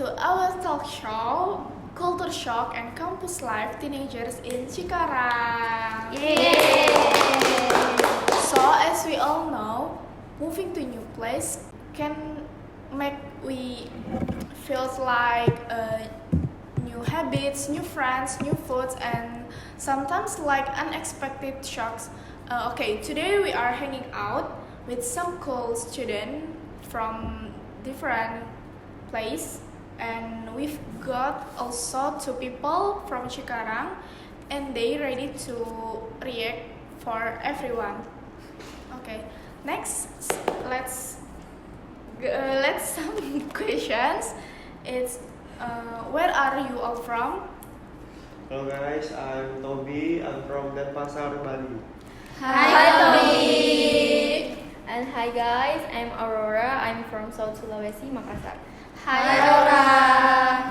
to our talk show, Culture Shock and Campus Life Teenagers in Cikarang. Yay! So, as we all know, moving to new place can make we feels like new habits, new friends, new foods, and sometimes like unexpected shocks. Today we are hanging out with some cool students from different place, and we've got also two people from Cikarang, and they ready to react for everyone. Okay, next let's some questions. It's where are you all from? Hello guys, I'm Toby. I'm from Denpasar, Bali. Hi, Toby. And hi guys, I'm Aurora. I'm from South Sulawesi, Makassar. Hi, Aurora.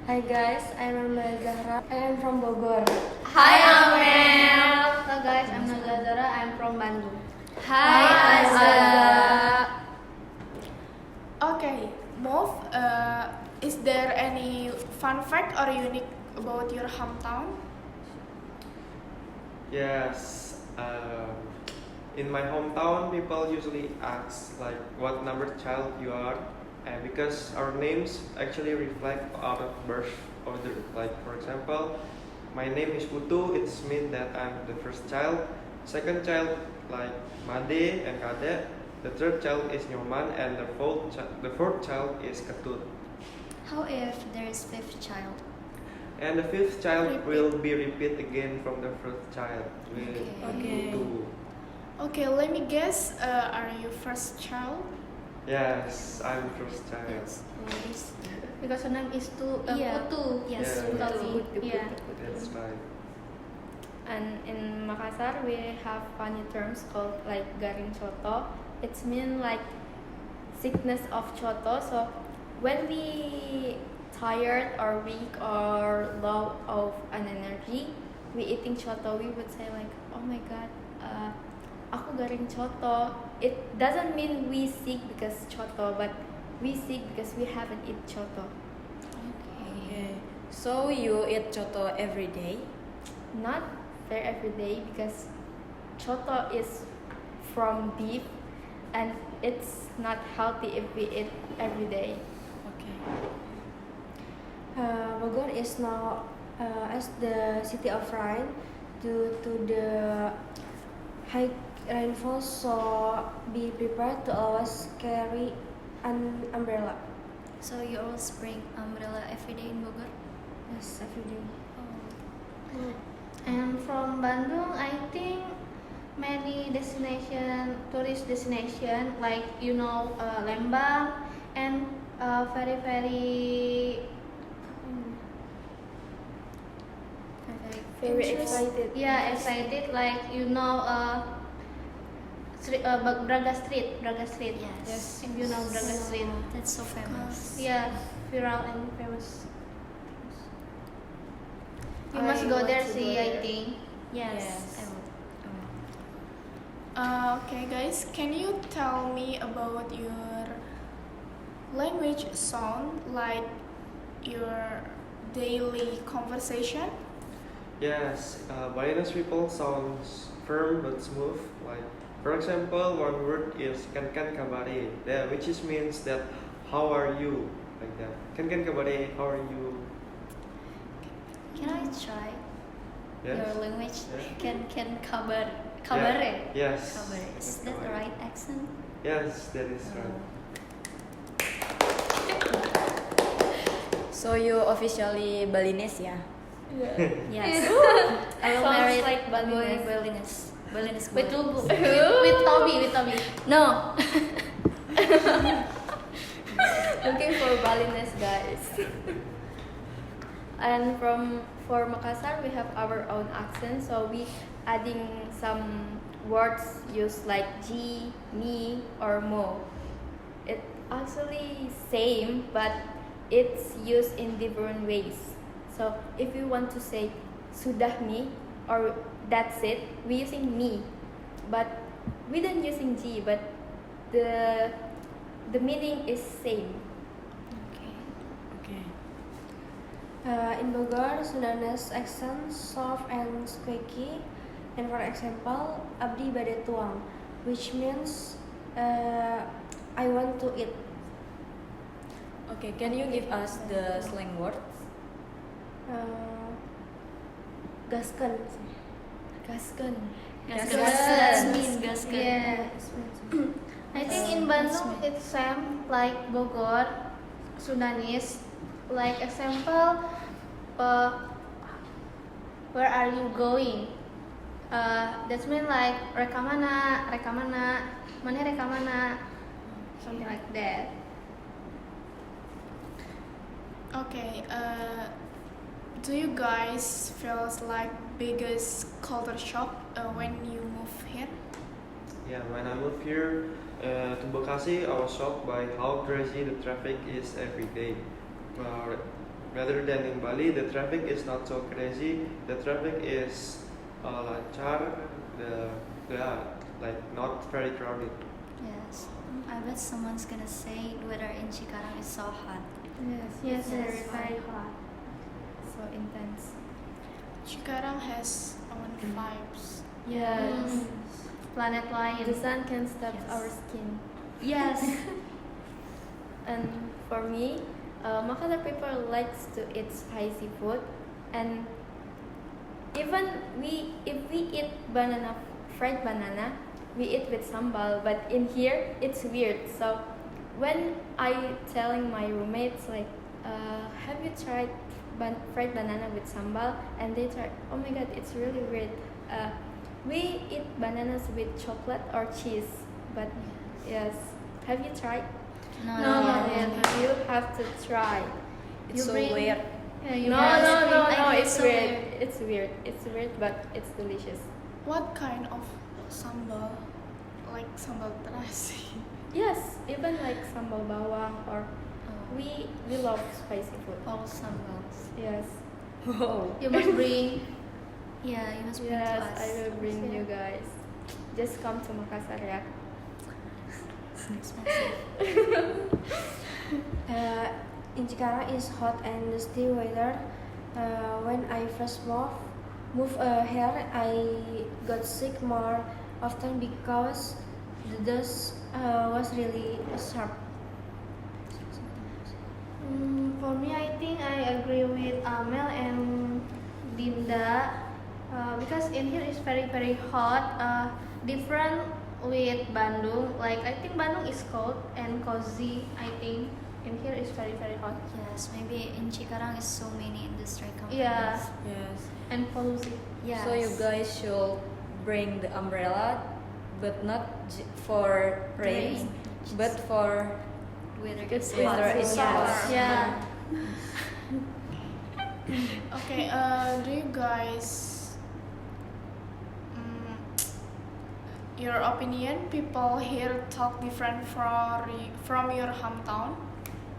Hi guys, I'm Amel Zahra. I am from Bogor. Hi, Amel. Hello guys, I'm Nazla Zara. I'm from Bandung. Hi, Azza. Okay, Move. Is there any fun fact or unique about your hometown? Yes, in my hometown, people usually ask like what number child you are, and because our names actually reflect our birth order. Like for example, my name is Putu. It means that I'm the first child. Second child like Made and Kade. The third child is Nyoman, and the fourth child is Ketut. How if there is fifth child? And the fifth child will be repeat again from the first child. Okay. Putu. Okay, let me guess. Are you first child? Yes, I'm first child. Yes. Yes. Because her name is Yeah. Putu. Yes, Yeah. Putu. Yeah. That's right. And in Makassar, we have funny terms called like garing coto. It's mean like sickness of coto. So when we tired or weak or low of an energy, we eating coto, we would say like, oh my god, aku garing coto. It doesn't mean we sick because coto, but we sick because we haven't eat coto. Okay. So you eat coto every day? Not very every day because coto is from beef and it's not healthy if we eat every day. Okay. Bogor is now as the city of rain due to the high rainfall, so be prepared to always carry an umbrella. So you always bring umbrella every day in Bogor? Yes, every day. And from Bandung, I think many tourist destination like Lembang and very Very excited. excited like Braga Street. Yes. If you know Braga Street. That's so famous. Yeah, viral and famous. You I must go want there, to see. go I there. think. Yes. I will. Okay, guys, can you tell me about your language sound, like your daily conversation? Yes, Balinese people sounds firm but smooth. Like for example, one word is kan kabare, which means that how are you, like that. Kan kabare, how are you? Can I try Yes. your language? Yeah. Can kabare. Yes. Kabare. Is that the right accent? Yes, that is right. So you officially Balinese, yeah? Yes. I will Sounds marry like boy Balinese. Balinese With boy. Lubu. with Toby. No. Looking for Balinese guys. And for Makassar, we have our own accent, so we adding some words used like G, me, or mo. It actually same, but it's used in different ways. So if you want to say sudah mi or that's it, we using me, but we don't using G, but the meaning is same. Okay. Okay. In Bogor, Sundanese accent soft and squeaky, and for example, abdi bade tuang, which means I want to eat. Okay, can you give us the slang words? Gaskan. Gasken. Gaskan. Gaskan. That's mean gaskan. Yeah. I think in Bandung it's same like Bogor, Sundanese. Like example, where are you going? That's mean like reka mana, mana reka mana, something like that. Okay, do you guys feel like biggest culture shock when you move here? Yeah, when I moved here to Bekasi, I was shocked by how crazy the traffic is every day. Rather than in Bali, the traffic is not so crazy. The traffic is lancar, like not very crowded. Yes. I bet someone's gonna say the weather in Cikarang is so hot. Yes, Yes. very hot. So intense. Cikarang has own vibes. Yes. Planet Lion. The sun can stop Yes. our skin. Yes. And for me, Makassar people likes to eat spicy food, and even if we eat fried banana, we eat with sambal. But in here, it's weird. So when I telling my roommates like, have you tried fried banana with sambal? And they try, oh my god, it's really weird. We eat bananas with chocolate or cheese, but yes, have you tried? No. Yeah, you have to try. It's You so bring- weird. No, you no, guys no, think no, like it's it's so weird. weird. It's weird. It's weird, but it's delicious. What kind of sambal? Like sambal terasi? Yes, even like sambal bawang or we love spicy food. All sambals. Yes. Wow. You must bring. Yeah, you must bring Yes, to us. I will bring you guys. Just come to Makassar ya. It's expensive. In Cikarang is hot and dusty weather. When I first moved here, I got sick more often because the dust was really sharp. For me, I think I agree with Amel and Dinda because in here is very hot. Different with Bandung. Like I think Bandung is cold and cozy. I think in here is very hot. Yes, maybe in Cikarang is so many industry companies. Yeah, Yes. and pollution. Yes. So you guys should bring the umbrella, but not for rain, but for Weather It's is weather hot. is Summer. hot. Yeah. Okay, do you guys, your opinion, people here talk different from your hometown?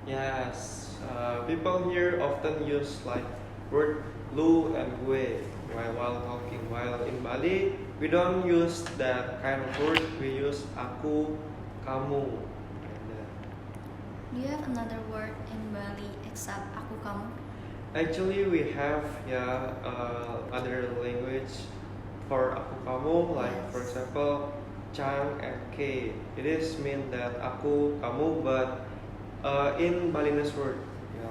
Yes, people here often use like word lu and gue while talking. While in Bali, we don't use that kind of word. We use aku, kamu. Do you have another word in Bali except aku kamu? Actually, we have other language for aku kamu. Like for example, Chang and K. It is mean that aku kamu, but in Balinese word,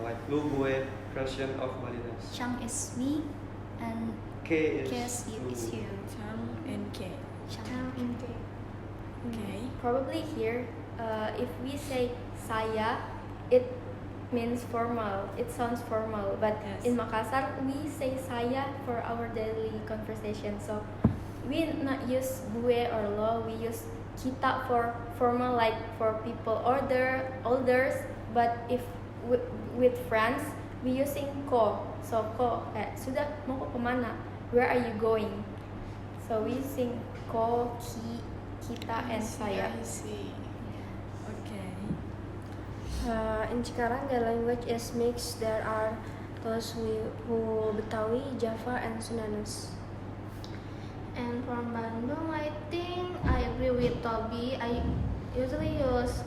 like lu gue version of Balinese. Chang is me and K is Kes is you. Chang and K. Chang. Okay. Probably here, if we say saya, it means formal. It sounds formal. But Yes. in Makassar, we say saya for our daily conversation. So we not use gue or lo. We use kita for formal, like for people elders. But if with friends, we using ko. So ko, sudah mau kemana? Where are you going? So we using ko, kita, and saya. I see. Okay. In Cikarang, the language is mixed. There are those who Betawi, Java, and Sundanese. And from Bandung, I think I agree with Toby. I usually use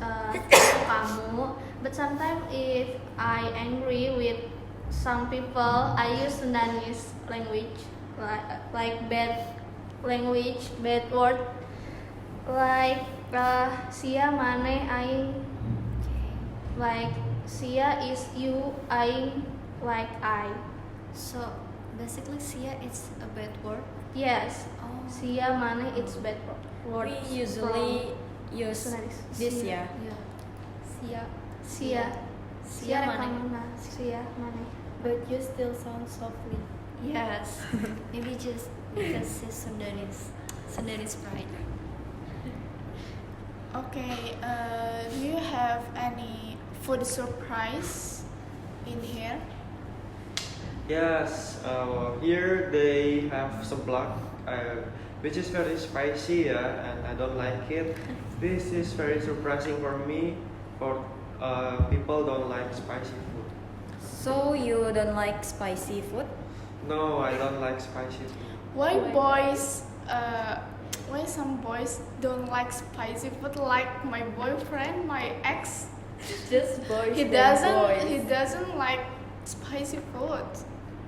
kamu, but sometimes if I angry with some people I use Sundanese language like bad language, bad word like sia mane aing, like sia is you, aing like I. So basically, sia it's a bad word. Yes, Oh. sia mane it's bad word. We usually use Sundanese. this ya. Yeah. sia Sia sia mane. rekamana sia mane. But you still sound softly. Yes. Maybe just because it's Sundanese pride. Okay, do you have any food surprise in here? Yes, here they have seblak, which is very spicy, yeah, and I don't like it. This is very surprising for me. For people don't like spicy food. So you don't like spicy food? No, I don't like spicy food. Why why some boys don't like spicy food? Like my boyfriend, my ex, Just boys. he doesn't like spicy food.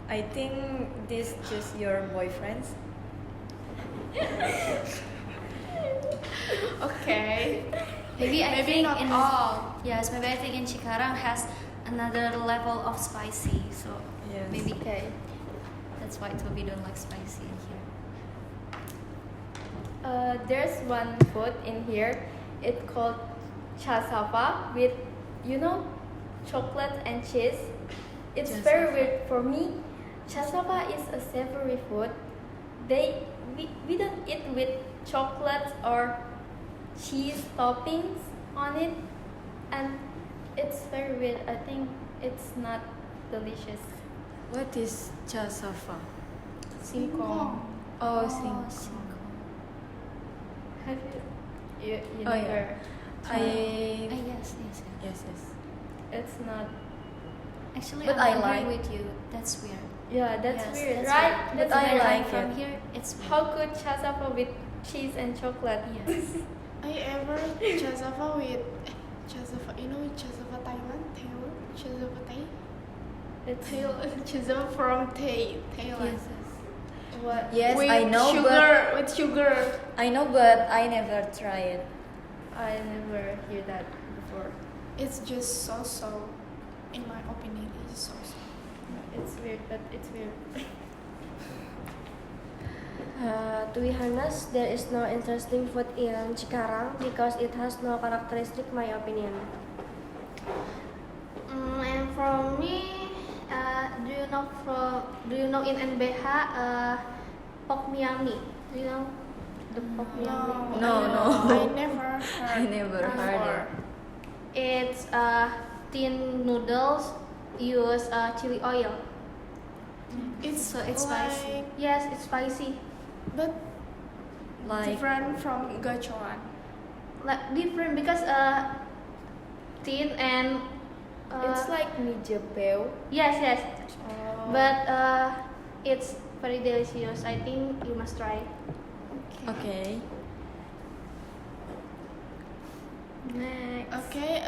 I think this just your boyfriends. Okay, Maybe I maybe think not in all. Yes, maybe I think in Cikarang has another level of spicy. So Yes. maybe Okay. that's why Toby don't like spicy in here. There's one food in here. It's called chasava with, chocolate and cheese. It's very weird for me. Chasava is a savory food. We don't eat with chocolate or cheese toppings on it, and it's very weird. I think it's not delicious. What is cassava? Singkong. Oh, singkong. Have you? You Oh, yeah. never? I Yes. yes. It's not. Actually, But I I agree like- with you. That's weird. Yeah, that's Yes, weird, that's right? weird. That's But I weird. When I'm like from it. here, it's weird. How could chasava with cheese and chocolate? Yes. I ever chasava with chasava. You know chasava Thailand, Thailand, chasava Thai, It's chasava from Thailand. what? Yes, with I know, sugar, with sugar. I know, but I never try it. I never hear that before. It's just so. In my opinion, it's so. It's weird, but it's weird. To be honest, there is no interesting food in Cikarang because it has no characteristic, my opinion. And for me, do you know in NBH pork miami? Do you know the pork miami? No. I never heard. I never heard before. It's thin noodles use chili oil. So it's spicy. Yes, it's spicy, but Like different from gacoan. Like different because thin and It's like mi jepeu. yes, Oh. but it's very delicious. I think you must try. okay. Next. Okay,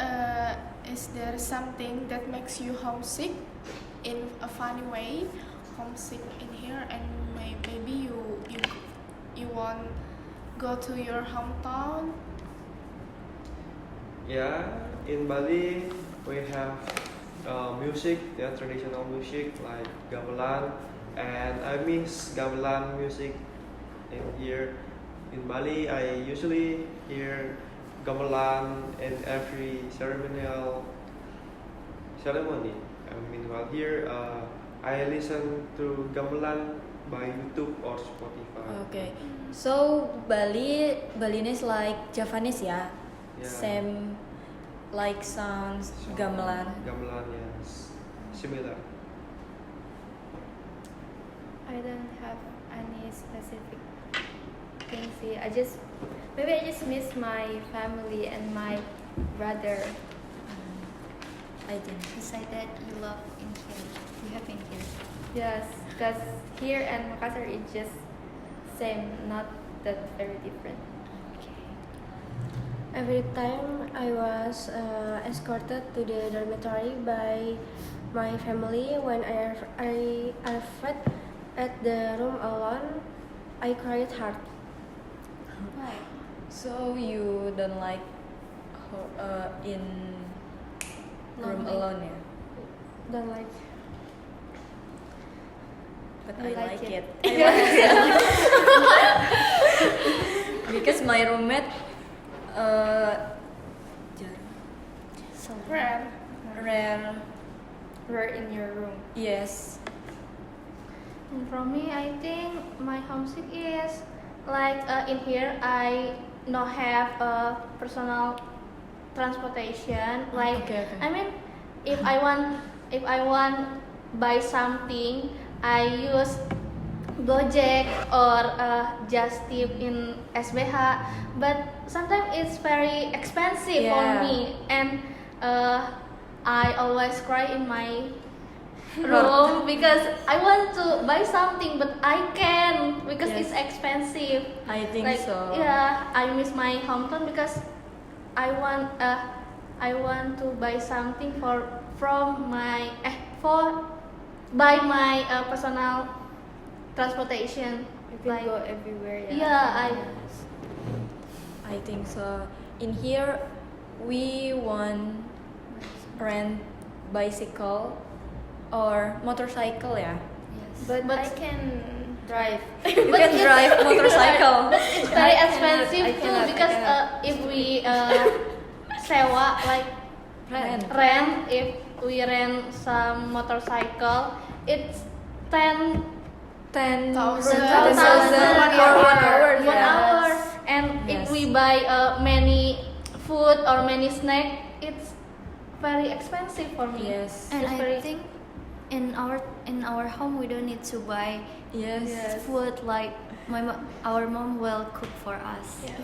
is there something that makes you homesick in a funny way? Homesick in here, and maybe you want go to your hometown. Yeah, in Bali we have music, traditional music like gamelan, and I miss gamelan music in here. In Bali, I usually hear gamelan in every ceremony. Meanwhile here, I listen to gamelan by YouTube or Spotify. Okay. So Balinese like Javanese ya? Yeah. Same like sounds gamelan. Gamelan, yes, similar. I don't have any specific things here. Maybe I just miss my family and my brother. I think. Beside that, you love in here. You have in here. Yes, because here and Makassar is just same, not that very different. Okay. every time I was escorted to the dormitory by my family. When I arrived at the room alone, I cried hard. Why? So you don't like in room Lonely. alone, yeah? Don't like. But I I like like it. it. Because my roommate jarang. So Rare. Rare. We're in your room. Yes. And for me, I think my homesick is like in here I not have a personal transportation. Like Okay. I mean, if I want buy something, I use Gojek or Just Tip in SBH. But sometimes it's very expensive for Yeah. me, and I always cry in my room because I want to buy something but I can't because Yes. it's expensive. I think Like, so. yeah, I miss my hometown because I want to buy something for buy my personal transportation. You can Like, go everywhere. yeah, I think so. In here, we want rent bicycle or motorcycle, yeah. yes. But But- I can drive. You can drive motorcycle. it's very I cannot- expensive I too cannot, I because cannot. if we sewa like Rent. if we rent some motorcycle, it's 10,000 Thousand. for 1 hour. Yes. 1 hour. And if Yes. we buy many food or many snack, it's very expensive for me. Yes. And It's I very- think in our home we don't need to buy Yes. food like our mom will cook for us. Yes.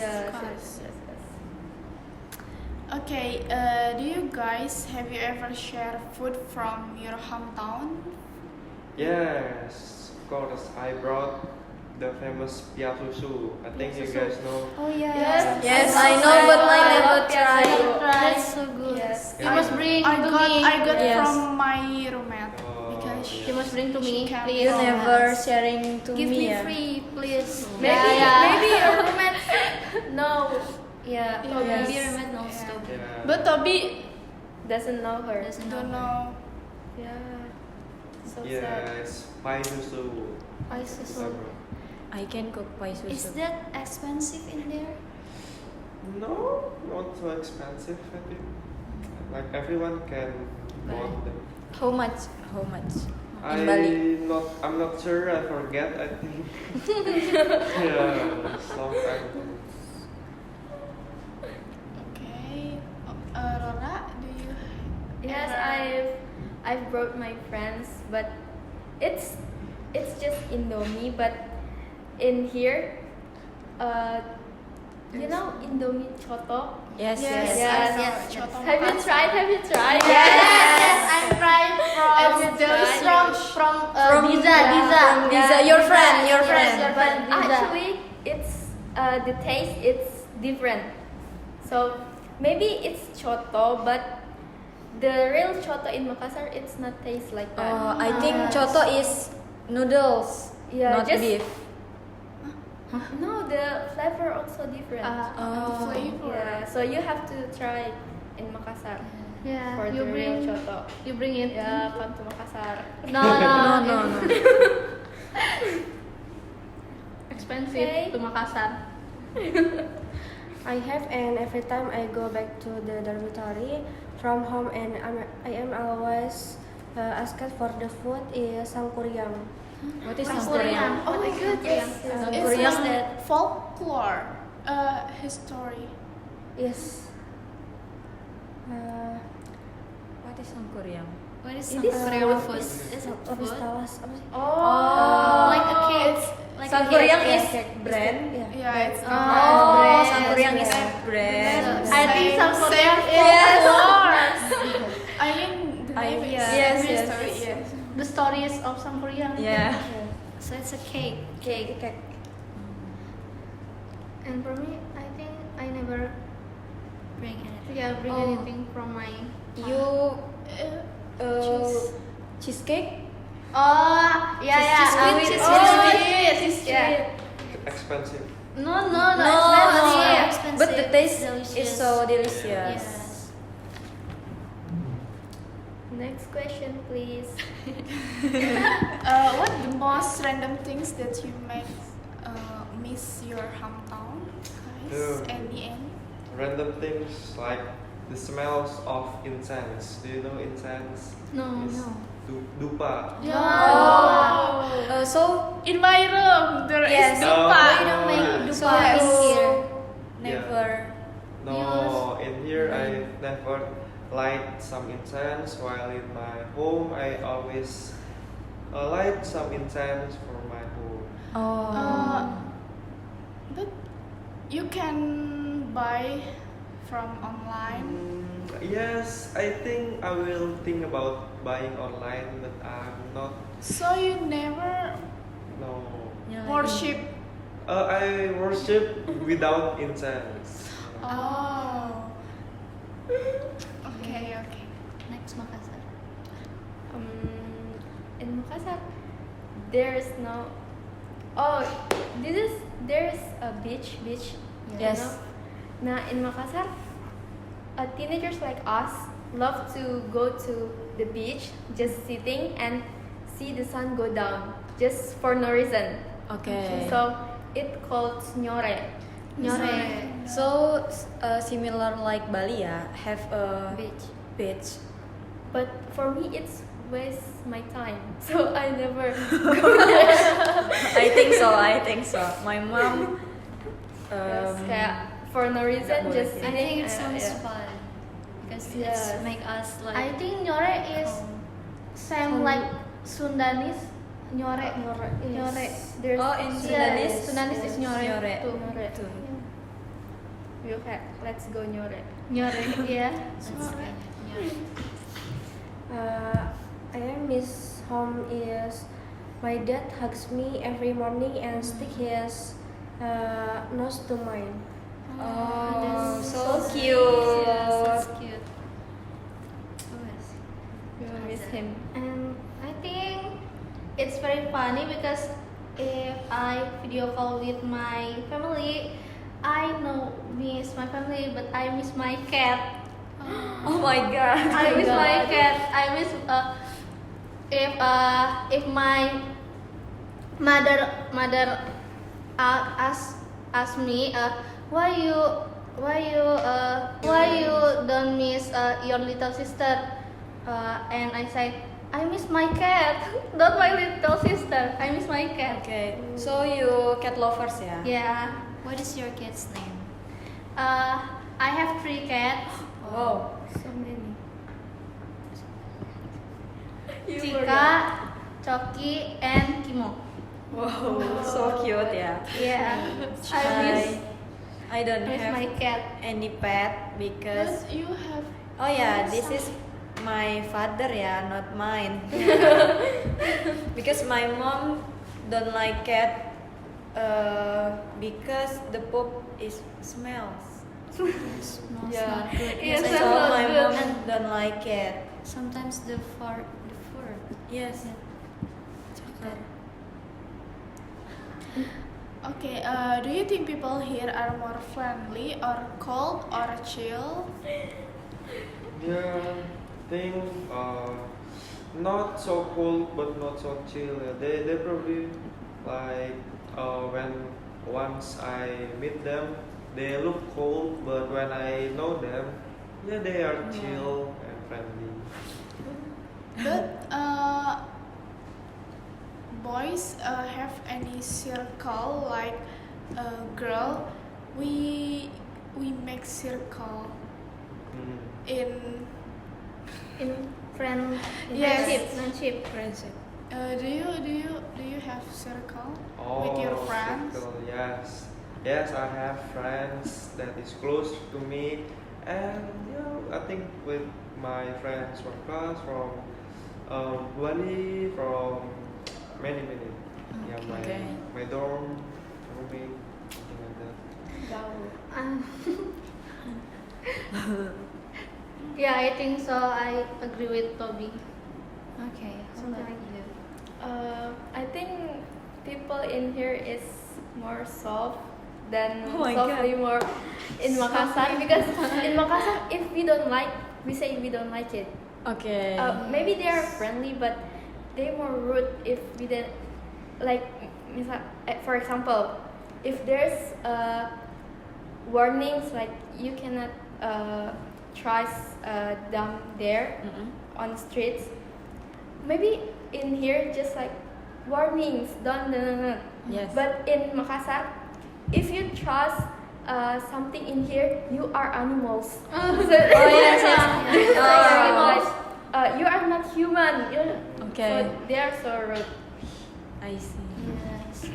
Yes, of course. yes, yes, yes. Okay, do you guys have you ever shared food from your hometown? Yes, of course. I brought the famous pia susu. I think you guys know. Oh yeah. Yes, I know, but I never tried. That's so good. Yes. You must bring I to got me. I got Yes. from my roommate Oh, because yes. You must bring to She me, can please. You never sharing to Give me, me yeah. free, please. Maybe, Maybe your roommate. No. Yeah. Yes. Maybe your roommate knows Yeah. too. Yeah. But Toby Doesn't know her. Doesn't don't know. know. Yeah. So sad. Yes, pai susu. Why Kita so? brought. I can cook pai susu. Is that expensive in there? No, not so expensive. I think like everyone can bought them. How much? How much? In I Bali. I'm not sure. I forget. I think. Yeah, it's long time ago. Okay, Rora, do you? Yes, ever- I've brought my friends, but it's just Indomie. But in here, you know Indomie Choto. Yes, Yes, yes. Yes, I know, yes, Choto Have you Makassar. tried? Have you tried? Yes, I'm right Have you from tried? from From Diza. from Diza, your friend, your Yes, friend. your friend. But Diza. actually, it's the taste. It's different. So maybe it's Choto, but the real Choto in Makassar, it's not taste like that. Oh, I think choto is noodles, Yeah, not just- beef. No, the flavor also different. Oh. Flavor. Yeah, so you have to try in Makassar Yeah, for you the bring real Choto. you bring it. Yeah, come to Makassar. No, No, no, no. Expensive Okay. to Makassar. I have, and every time I go back to the dormitory from home, and I am always asked for the food is sangkuriang. What is Sangkuriang. Sangkuriang? Oh my god, Yes. it's Sangkuriang. folklore, history. Yes. What is Sangkuriang? What is It is Sangkuriang food. food? Is it Apa food? talas? Apa sih? Oh. Like a cake. Like a Sangkuriang cake. is brand. Yeah. Yeah, it's Oh, bread. Sangkuriang is Yeah. brand. I think Sangkuriang is Yes. yours. I mean the name is Yes, yes. history. Yes. The stories of Sangkuriang. Yeah. So it's a cake. Cake. Cake. And for me, I think I I never Bring anything. bring Oh. anything from my. You Cheese. cheesecake? Oh yeah. Cheese- Yeah. Expensive. No, expensive. expensive. But the taste Delicious. is so delicious. Yes. Next question, please. What the most random things that you make miss your hometown, guys? Yeah. Any? Random things like the smells of incense. Do you know incense? No, It's no. Dupa. Oh. So In my room there Yes. is dupa. We don't make so dupa in you here. never. No, in here I never light some incense. While in my home, I always light some incense for my home. But you can buy from online. Yes, I think I will think about buying online, but I'm not. So you never No. worship. I worship without incense. Oh. Okay. Next Makassar. In Makassar, there's no. Oh, there's a beach. Yes. You know? Now in Makassar, teenagers like us love to go to the beach, just sitting and see the sun go down, just for no reason. Okay. So it called nyore. So similar like Bali ya, have a Beach. beach. But for me, it's waste my time. So I never. I think so. My mom. Yes, kayak for no reason, boleh just sih. I sitting. think it sounds yeah. fun because Yes. it's make us like. I think nyore is same like Sundanese. Nyore. Nyore. There's Oh, in Yeah, Sundanese. Sundanese is nyore. Nyore. Too. Nyore. Tuh. You kayak let's go nyore. Nyore. Yeah. That's good. I miss home is my dad hugs me every morning and stick his nose to mine. Oh, so that's cute. Yes, that's cute. You miss him. And I think it's very funny because if I video call with my family, I know miss my family, but I miss my cat. Oh my god. I miss my cat. I miss if my mother ask me why you don't miss your little sister, and I said I miss my cat, not my little sister. I miss my cat. Okay. So you cat lovers ya? Yeah. What is your kid's name? I have 3 cats. Wow. So many. Cika, Coki, and Kimo. Wow. So cute ya. Yeah. I don't miss have my cat. any pet because But you have. oh yeah, this is my father ya, not mine. Because my mom don't like cat because the poop is smells. Smells Yeah. not good. Yes, I So smells know. my good. mom don't like it. Sometimes the fur. Yes. Okay. Do you think people here are more friendly or cold or chill? Yeah, think not so cold but not so chill. Yeah. They probably like when once I meet them, they look cold, but when I know them, yeah, they are chill and friendly. But boys have any circle like girl? We make circle Mm. in. In friend, Yes. friendship. Friendship. Do you have circle Oh, with your friends? circle, yes. Yes, I have friends that is close to me, and I think with my friends from class, from Bali, from many. Yeah, Okay. my dorm, roommate, something like that. Yeah, I think so. I agree with Toby. Okay, how about you? I think people in here is more soft than Oh my softly more in Makassar because in Makassar if we don't like, we say we don't like it. Okay. Maybe they are friendly, but they're more rude if we didn't like. For example, if there's warnings like you cannot trust them there on the streets. Maybe in here just like warnings, don't. Yes. But in Makassar, if you trust something in here, you are animals. yes. Animals. You are not human. Okay. So they are so rude. I see. Yes.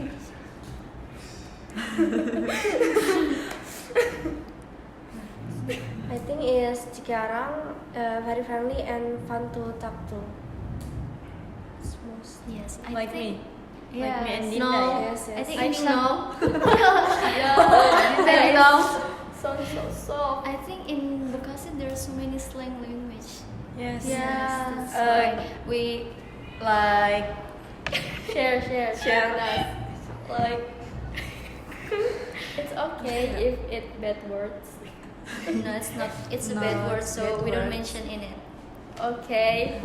I think is Cikarang very friendly and fun to talk to. It's most. Yes, I Like think. me. Like me and Dinda. No, Yes, yes. I think I in know. Very Yeah. long. Sounds so soft. I think in Bekasi there's so many slang language. Yes. Yeah. That's why We like Share. Share. us. Like it's okay if it bad words. no, it's not. It's a No, bad word, it's so bad we don't words. mention in it. Okay.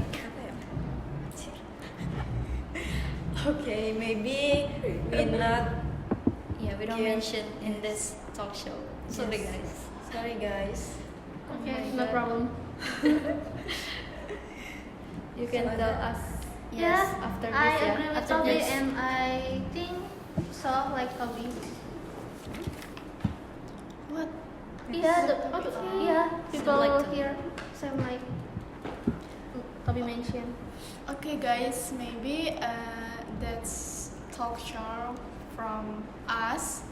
Okay, maybe we not. Yeah, we don't Yeah. mention in this talk show. Sorry, Yes. guys. Sorry guys. Okay, Oh my no God. problem. You can So tell that- us Yeah, after I this. agree with After Toby, this. and I think so, like Toby. What? Yeah, people like Toby. here same like Toby mentioned. Okay, guys, maybe that's talk show from us.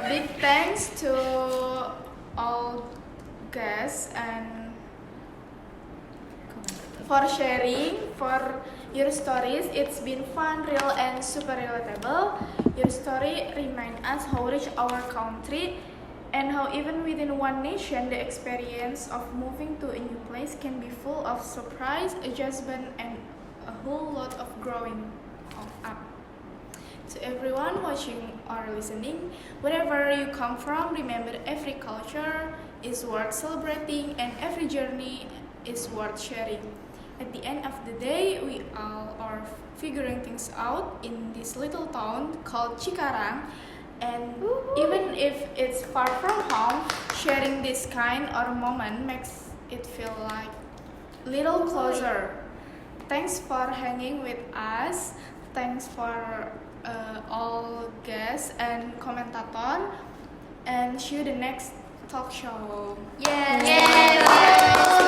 Big thanks to all guests and for sharing for your stories. It's been fun, real, and super relatable. Your story remind us how rich our country and how even within one nation the experience of moving to a new place can be full of surprise, adjustment, and a whole lot of growing up. To everyone watching or listening, wherever you come from, remember every culture is worth celebrating and every journey is worth sharing. At the end of the day, we all are figuring things out in this little town called Cikarang. And even if it's far from home, sharing this kind of moment makes it feel like little closer. Thanks for hanging with us. Thanks for all guests and commentator. And see you the next talk show. Yes. Yes.